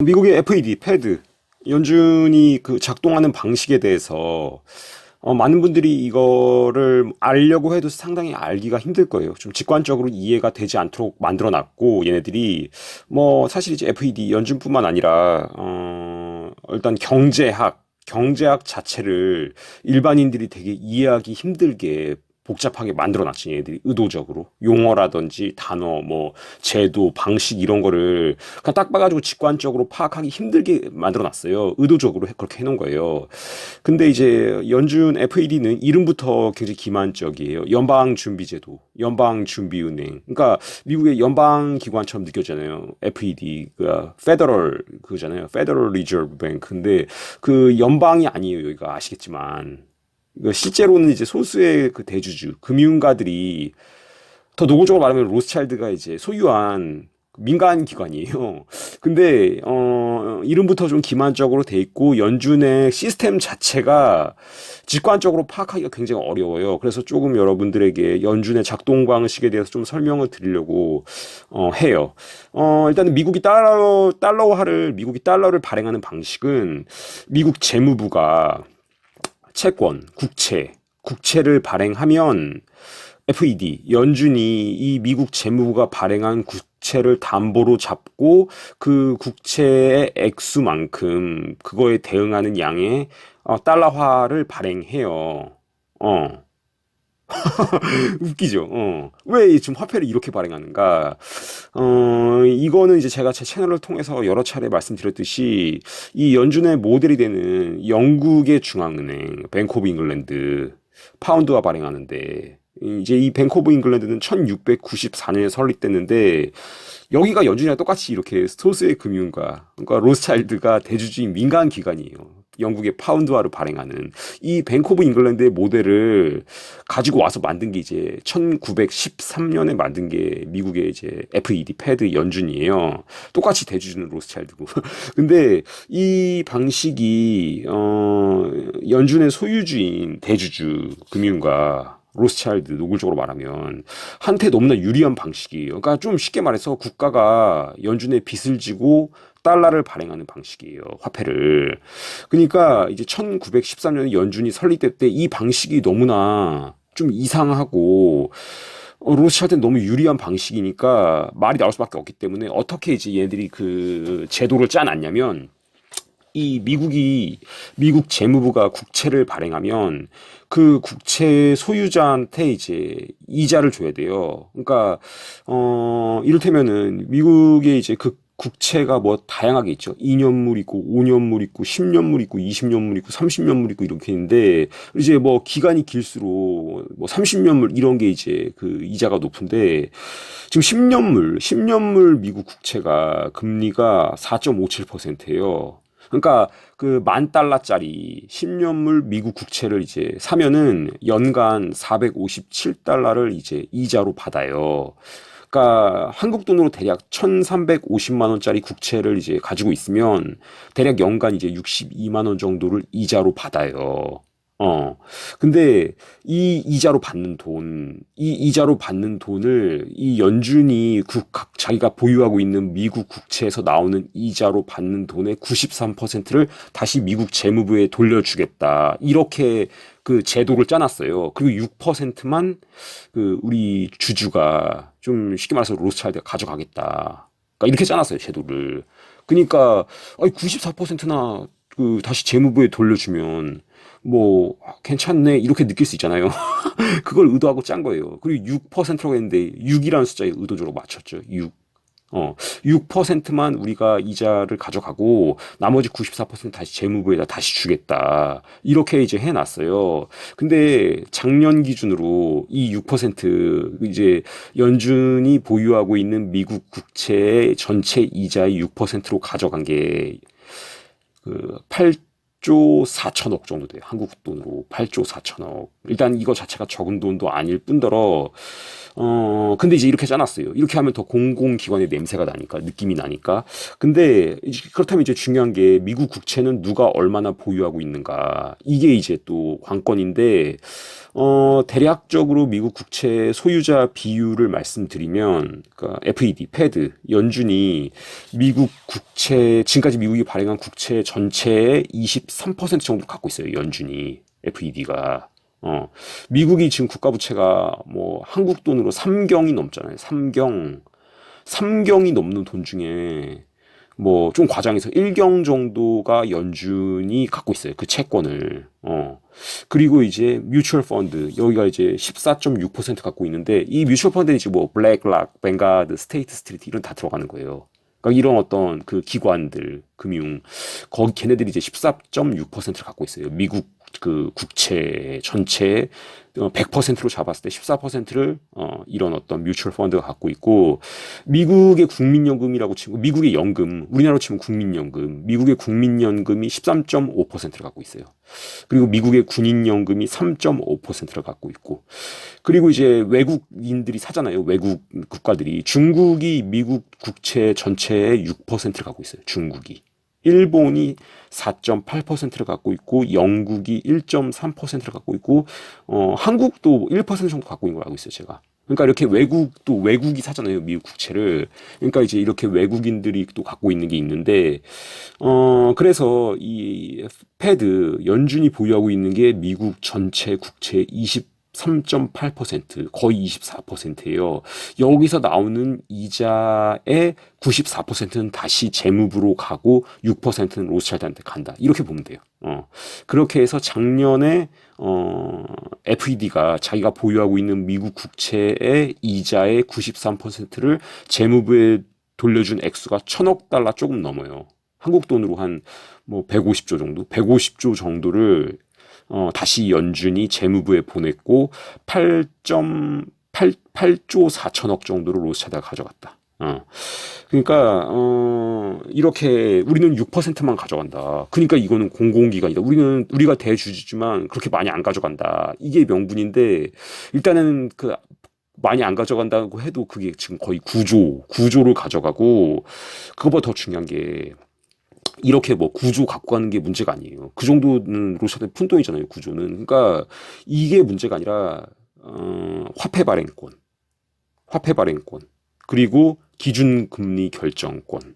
미국의 FED, 패드, 연준이 그 작동하는 방식에 대해서 많은 분들이 이거를 알려고 해도 상당히 알기가 힘들 거예요. 좀 직관적으로 이해가 되지 않도록 만들어 놨고, 얘네들이 뭐 사실 이제 FED 연준뿐만 아니라 일단 경제학 자체를 일반인들이 되게 이해하기 힘들게 복잡하게 만들어 놨지, 얘들이 의도적으로. 용어라든지 단어, 뭐, 제도, 방식 이런 거를 그냥 딱 봐가지고 직관적으로 파악하기 힘들게 만들어 놨어요. 의도적으로 그렇게 해놓은 거예요. 근데 이제 연준 FED는 이름부터 굉장히 기만적이에요. 연방준비제도, 연방준비은행. 그러니까 미국의 연방기관처럼 느껴지잖아요. FED, 그 페더럴 그거잖아요. 페더럴 리저브 뱅크. 근데 그 연방이 아니에요. 여기가 아시겠지만. 실제로는 이제 소수의 그 대주주, 금융가들이 더 노골적으로 말하면 로스차일드가 이제 소유한 민간 기관이에요. 근데 이름부터 좀 기만적으로 돼 있고 연준의 시스템 자체가 직관적으로 파악하기가 굉장히 어려워요. 그래서 조금 여러분들에게 연준의 작동 방식에 대해서 좀 설명을 드리려고 해요. 일단은 미국이 달러를 발행하는 방식은 미국 재무부가 채권, 국채를 발행하면 FED, 연준이 이 미국 재무부가 발행한 국채를 담보로 잡고 그 국채의 액수만큼 그거에 대응하는 양의 달러화를 발행해요. 어. 웃기죠. 왜 지금 화폐를 이렇게 발행하는가? 이거는 이제 제가 제 채널을 통해서 여러 차례 말씀드렸듯이 이 연준의 모델이 되는 영국의 중앙은행, 뱅크 오브 잉글랜드, 파운드화 발행하는데, 이제 이 뱅크 오브 잉글랜드는 1694년에 설립됐는데, 여기가 연준이랑 똑같이 이렇게 소수의 금융가, 그러니까 로스차일드가 대주주인 민간 기관이에요. 영국의 파운드화를 발행하는 이 뱅크 오브 잉글랜드의 모델을 가지고 와서 만든 게 이제 1913년에 만든 게 미국의 이제 FED, 패드 연준이에요. 똑같이 대주주는 로스차일드고. 근데 이 방식이 연준의 소유주인 대주주 금융가 로스차일드 노골적으로 말하면 한테 너무나 유리한 방식이에요. 그러니까 좀 쉽게 말해서 국가가 연준에 빚을 지고 달러를 발행하는 방식이에요. 화폐를. 그러니까 이제 1913년에 연준이 설립될 때 이 방식이 너무나 좀 이상하고 로스차일드는 너무 유리한 방식이니까 말이 나올 수밖에 없기 때문에 어떻게 이제 얘들이 그 제도를 짜놨냐면 이 미국 재무부가 국채를 발행하면 그 국채 소유자한테 이제 이자를 줘야 돼요. 그러니까 이를테면은 미국의 이제 그 국채가 뭐 다양하게 있죠. 2년물 있고 5년물 있고 10년물 있고 20년물 있고 30년물 있고 이렇게 있는데 이제 뭐 기간이 길수록 뭐 30년물 이런 게 이제 그 이자가 높은데 지금 10년물 미국 국채가 금리가 4.57%예요. 그러니까 그 10,000달러짜리 10년물 미국 국채를 이제 사면은 연간 457달러를 이제 이자로 받아요. 그러니까 한국 돈으로 대략 1,350만 원짜리 국채를 이제 가지고 있으면 대략 연간 이제 62만 원 정도를 이자로 받아요. 어. 근데 이 이자로 받는 돈을 이 연준이 자기가 보유하고 있는 미국 국채에서 나오는 이자로 받는 돈의 93%를 다시 미국 재무부에 돌려주겠다. 이렇게 그 제도를 짜놨어요. 그리고 6%만 그 우리 주주가 좀 쉽게 말해서 로스차일드가 가져가겠다. 그러니까 이렇게 짜놨어요, 제도를. 그러니까 94%나 그 다시 재무부에 돌려주면 뭐 괜찮네 이렇게 느낄 수 있잖아요. 그걸 의도하고 짠 거예요. 그리고 6%라고 했는데 6이라는 숫자에 의도적으로 맞췄죠. 6. 6%만 우리가 이자를 가져가고 나머지 94% 다시 재무부에다 다시 주겠다. 이렇게 이제 해놨어요. 근데 작년 기준으로 이 6% 이제 연준이 보유하고 있는 미국 국채의 전체 이자의 6%로 가져간 게그 8조 4천억 정도 돼요. 한국 돈으로 8조 4천억. 일단 이거 자체가 적은 돈도 아닐 뿐더러 근데 이제 이렇게 짜놨어요. 이렇게 하면 더 공공기관의 냄새가 나니까, 느낌이 나니까. 근데 그렇다면 이제 중요한 게 미국 국채는 누가 얼마나 보유하고 있는가. 이게 이제 또 관건인데, 대략적으로 미국 국채 소유자 비율을 말씀드리면, 그러니까 FED, 패드, 연준이 미국 국채, 지금까지 미국이 발행한 국채 전체의 23% 정도 갖고 있어요. 연준이, FED가. 미국이 지금 국가 부채가 뭐 한국 돈으로 3경이 넘잖아요. 3경이 넘는 돈 중에 뭐 좀 과장해서 1경 정도가 연준이 갖고 있어요. 그 채권을. 그리고 이제 뮤추얼 펀드 여기가 이제 14.6% 갖고 있는데 이 뮤추얼 펀드는 이제 뭐 블랙락, 뱅가드, 스테이트 스트리트 이런 다 들어가는 거예요. 그러니까 이런 어떤 그 기관들 금융 거기 걔네들이 이제 14.6%를 갖고 있어요. 미국 그 국채 전체 100%로 잡았을 때 14%를 이런 어떤 뮤추얼 펀드가 갖고 있고 미국의 국민연금이라고 치고 미국의 연금 우리나라로 치면 국민연금 미국의 국민연금이 13.5%를 갖고 있어요. 그리고 미국의 군인연금이 3.5%를 갖고 있고 그리고 이제 외국인들이 사잖아요. 외국 국가들이 중국이 미국 국채 전체의 6%를 갖고 있어요. 중국이. 일본이 4.8%를 갖고 있고 영국이 1.3%를 갖고 있고 한국도 1% 정도 갖고 있는 걸 알고 있어요, 제가. 그러니까 이렇게 외국도 외국이 사잖아요, 미국 국채를. 그러니까 이제 이렇게 외국인들이 또 갖고 있는 게 있는데 그래서 이 패드 연준이 보유하고 있는 게 미국 전체 국채 23.8% 거의 24%예요. 여기서 나오는 이자의 94%는 다시 재무부로 가고 6%는 로스차일드한테 간다. 이렇게 보면 돼요. 그렇게 해서 작년에 FED가 자기가 보유하고 있는 미국 국채의 이자의 93%를 재무부에 돌려준 액수가 1,000억 달러 조금 넘어요. 한국 돈으로 한 뭐 150조 정도, 150조 정도를 다시 연준이 재무부에 보냈고 8.8조 4천억 정도를 로스차일드가 가져갔다. 그러니까 이렇게 우리는 6%만 가져간다. 그러니까 이거는 공공기관이다. 우리가 대주주지만 그렇게 많이 안 가져간다. 이게 명분인데 일단은 그 많이 안 가져간다고 해도 그게 지금 거의 9조를 가져가고 그거보다 더 중요한 게 이렇게 뭐 9조 갖고 가는 게 문제가 아니에요. 그 정도는 로스차일드 푼돈이잖아요. 9조는. 그러니까 이게 문제가 아니라 화폐 발행권, 그리고 기준금리 결정권,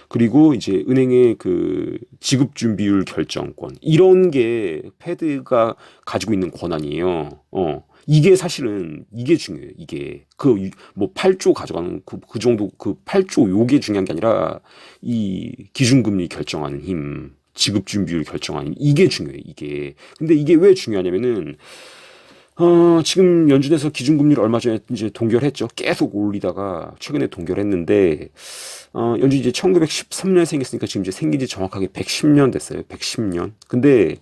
그리고 이제 은행의 그 지급 준비율 결정권 이런 게 패드가 가지고 있는 권한이에요. 이게 사실은 이게 중요해요. 이게 그 뭐 8조 가져가는 그 정도 그 8조 요게 중요한 게 아니라 이 기준금리 결정하는 힘, 지급 준비율 결정하는 이게 중요해요. 이게. 근데 이게 왜 중요하냐면은 지금 연준에서 기준금리를 얼마 전에 이제 동결했죠. 계속 올리다가 최근에 동결했는데, 연준이 이제 1913년 생겼으니까 지금 이제 생긴 지 정확하게 110년 됐어요. 110년. 근데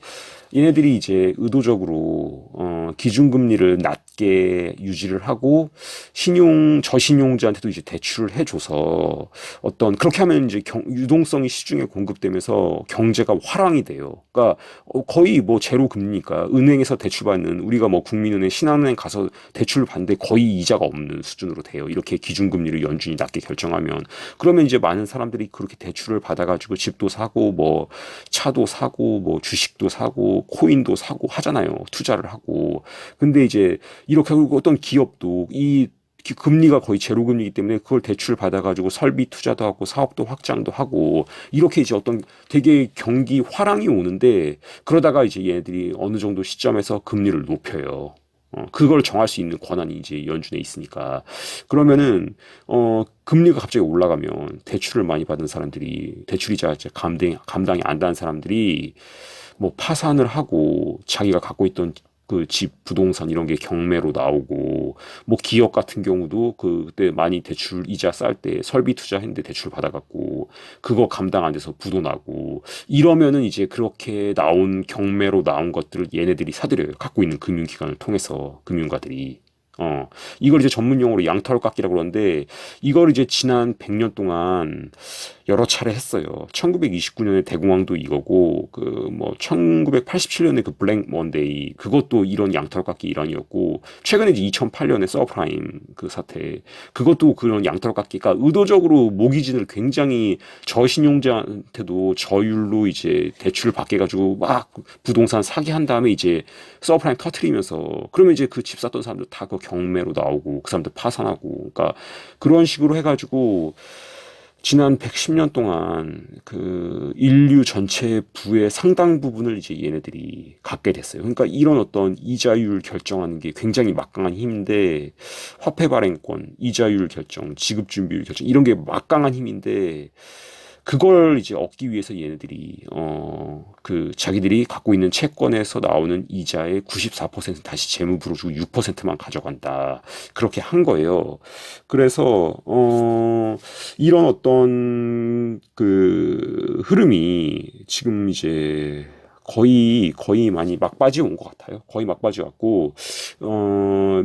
얘네들이 이제 의도적으로 기준금리를 낮게 유지를 하고 저신용자한테도 이제 대출을 해줘서 어떤 그렇게 하면 이제 유동성이 시중에 공급되면서 경제가 화랑이 돼요. 그러니까 거의 뭐 제로 금리니까 은행에서 대출받는 우리가 뭐 국민은행, 신한은행 가서 대출을 받는데 거의 이자가 없는 수준으로 돼요. 이렇게 기준금리를 연준이 낮게 결정하면 그러면 이제 많은 사람들이 그렇게 대출을 받아가지고 집도 사고 뭐 차도 사고 뭐 주식도 사고 코인도 사고 하잖아요. 투자를 하고. 근데 이제 이렇게 하고 어떤 기업도 이 금리가 거의 제로 금리이기 때문에 그걸 대출 받아가지고 설비 투자도 하고 사업도 확장도 하고 이렇게 이제 어떤 되게 경기 화랑이 오는데 그러다가 이제 얘네들이 어느 정도 시점에서 금리를 높여요. 그걸 정할 수 있는 권한이 이제 연준에 있으니까. 그러면은, 금리가 갑자기 올라가면 대출을 많이 받은 사람들이, 대출이자 이제 감당이 안 되는 사람들이 뭐 파산을 하고 자기가 갖고 있던 그 집, 부동산 이런 게 경매로 나오고, 뭐 기업 같은 경우도 그때 많이 대출 이자 쌀 때 설비 투자했는데 대출 받아갖고, 그거 감당 안 돼서 부도 나고, 이러면은 이제 그렇게 경매로 나온 것들을 얘네들이 사들여요. 갖고 있는 금융기관을 통해서, 금융가들이. 이걸 이제 전문 용어로 양털깎기라고 그러는데 이걸 이제 지난 100년 동안 여러 차례 했어요. 1929년에 대공황도 이거고 그 뭐 1987년에 그 블랙 먼데이 그것도 이런 양털깎기 일환이었고 최근에 이제 2008년에 서프라임 그 사태 그것도 그런 양털깎기가 의도적으로 모기진을 굉장히 저신용자한테도 저율로 이제 대출을 받게 가지고 막 부동산 사기한 다음에 이제 서프라임 터트리면서 그러면 이제 그 집 샀던 사람들 다 그 경매로 나오고 그 사람들 파산하고 그러니까 그런 식으로 해가지고 지난 110년 동안 그 인류 전체 부의 상당 부분을 이제 얘네들이 갖게 됐어요. 그러니까 이런 어떤 이자율 결정하는 게 굉장히 막강한 힘인데 화폐 발행권, 이자율 결정, 지급 준비율 결정 이런 게 막강한 힘인데 그걸 이제 얻기 위해서 얘네들이 그 자기들이 갖고 있는 채권에서 나오는 이자의 94% 다시 재무부로 주고 6%만 가져간다. 그렇게 한 거예요. 그래서 이런 어떤 그 흐름이 지금 이제 거의 많이 막바지 온 것 같아요. 거의 막바지 왔고,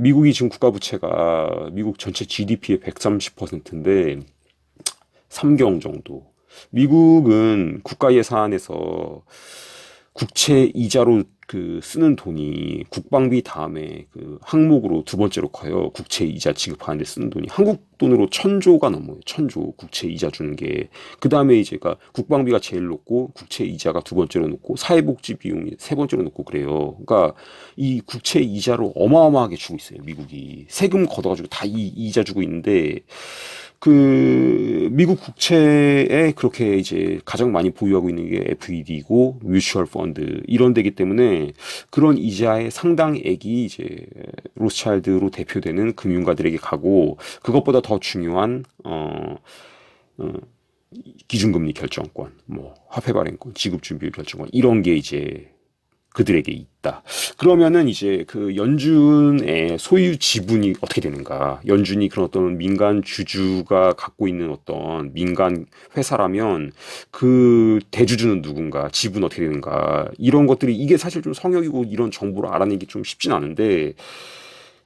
미국이 지금 국가 부채가 미국 전체 GDP의 130%인데, 3경 정도. 미국은 국가 예산에서 국채 이자로 그 쓰는 돈이 국방비 다음에 그 항목으로 두 번째로 커요. 국채 이자 지급하는데 쓰는 돈이 한국 돈으로 1,000조가 넘어요. 1,000조 국채 이자 주는 게. 그 다음에 이제 가 국방비가 제일 높고 국채 이자가 두 번째로 높고 사회복지 비용이 세 번째로 높고 그래요. 그러니까 이 국채 이자로 어마어마하게 주고 있어요. 미국이 세금 걷어가지고 다 이 이자 주고 있는데 그 미국 국채에 그렇게 이제 가장 많이 보유하고 있는 게 FED고 뮤추얼 펀드 이런 데기 때문에 그런 이자의 상당액이 이제 로스차일드로 대표되는 금융가들에게 가고 그것보다 더 중요한 어, 기준금리 결정권, 뭐 화폐 발행권, 지급 준비율 결정권 이런 게 이제 그들에게 있다. 그러면은 이제 그 연준의 소유 지분이 어떻게 되는가? 연준이 그런 어떤 민간 주주가 갖고 있는 어떤 민간 회사라면 그 대주주는 누군가? 지분 어떻게 되는가? 이런 것들이 이게 사실 좀 성역이고 이런 정보를 알아내기 좀 쉽진 않은데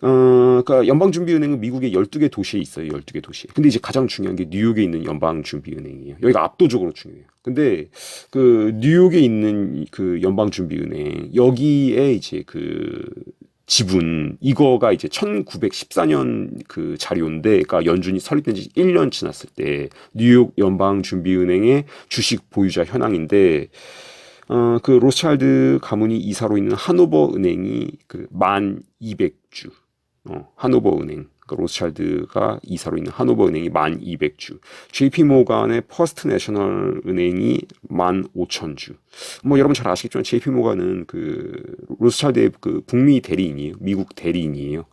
그러니까 연방준비은행은 미국의 12개 도시에 있어요. 12개 도시에. 근데 이제 가장 중요한 게 뉴욕에 있는 연방준비은행이에요. 여기가 압도적으로 중요해요. 근데 그 뉴욕에 있는 그 연방준비은행 여기에 이제 그 지분 이거가 이제 1914년 그 자료인데 그러니까 연준이 설립된 지 1년 지났을 때 뉴욕 연방준비은행의 주식 보유자 현황인데 그 로스차일드 가문이 이사로 있는 하노버 은행이 그 1,200주 하노버 은행, 그 로스차일드가 이사로 있는 하노버 은행이 1,200주, JP 모간의 퍼스트 내셔널 은행이 15,000주. 뭐 여러분 잘 아시겠지만 JP 모간은 그 로스차일드의 그 북미 대리인이에요, 미국 대리인이에요.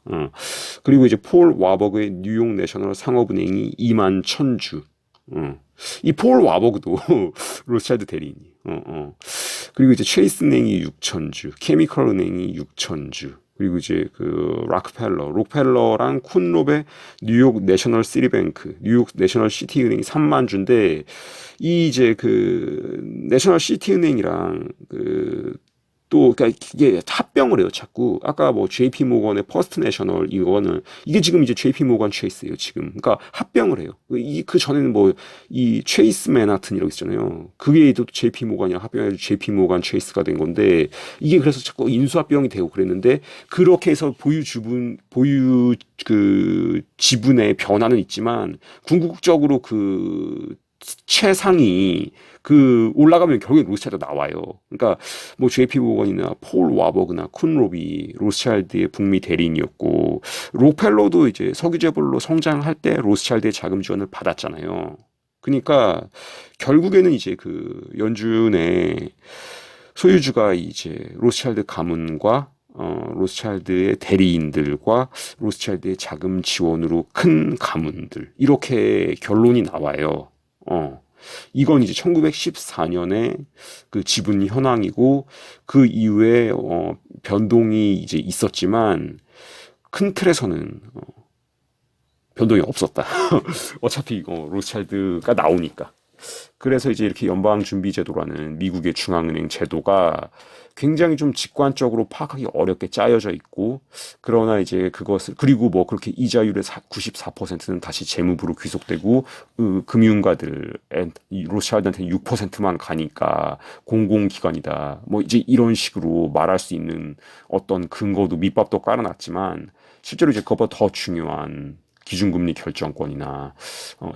그리고 이제 폴 와버그의 뉴욕 내셔널 상업은행이 21,000주. 이 폴 와버그도 로스차일드 대리인이에요. 그리고 이제 체이스 은행이 6,000주, 케미컬 은행이 6,000주. 그리고 이제 그 록펠러랑 쿤롭의 뉴욕 내셔널 시티뱅크, 뉴욕 내셔널 시티 은행이 3만 주인데 이 이제 그 내셔널 시티 은행이랑 그 또 그러니까 이게 합병을 해요 자꾸 아까 뭐 JP 모건의 퍼스트 내셔널 이거는 이게 지금 이제 JP 모건 체이스예요 지금 그러니까 합병을 해요 이 그 전에는 뭐 이 체이스 맨하튼이라고 있잖아요 그게 또 JP 모건이랑 합병해서 JP 모건 체이스가 된 건데 이게 그래서 자꾸 인수합병이 되고 그랬는데 그렇게 해서 보유 그 지분의 변화는 있지만 궁극적으로 그 최상이 그 올라가면 결국에 로스차일드가 나와요. 그러니까 뭐 JP 모건이나 폴 와버그나 쿤롭이 로스차일드의 북미 대리인이었고 록펠러도 이제 석유 재벌로 성장할 때 로스차일드의 자금 지원을 받았잖아요. 그러니까 결국에는 이제 그 연준의 소유주가 이제 로스차일드 가문과 로스차일드의 대리인들과 로스차일드의 자금 지원으로 큰 가문들 이렇게 결론이 나와요. 이건 이제 1914년에 그 지분 현황이고 그 이후에 변동이 이제 있었지만 큰 틀에서는 변동이 없었다. 어차피 로스차일드가 나오니까. 그래서 이제 이렇게 연방준비제도라는 미국의 중앙은행 제도가 굉장히 좀 직관적으로 파악하기 어렵게 짜여져 있고, 그러나 이제 그것을, 그리고 뭐 그렇게 이자율의 94%는 다시 재무부로 귀속되고, 금융가들, 이 로스차일드한테 6%만 가니까 공공기관이다. 뭐 이제 이런 식으로 말할 수 있는 어떤 근거도 밑밥도 깔아놨지만, 실제로 이제 그것보다 더 중요한 기준금리 결정권이나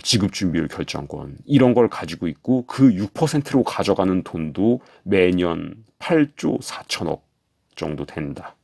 지급준비율 결정권 이런 걸 가지고 있고 그 6%로 가져가는 돈도 매년 8조 4천억 정도 된다.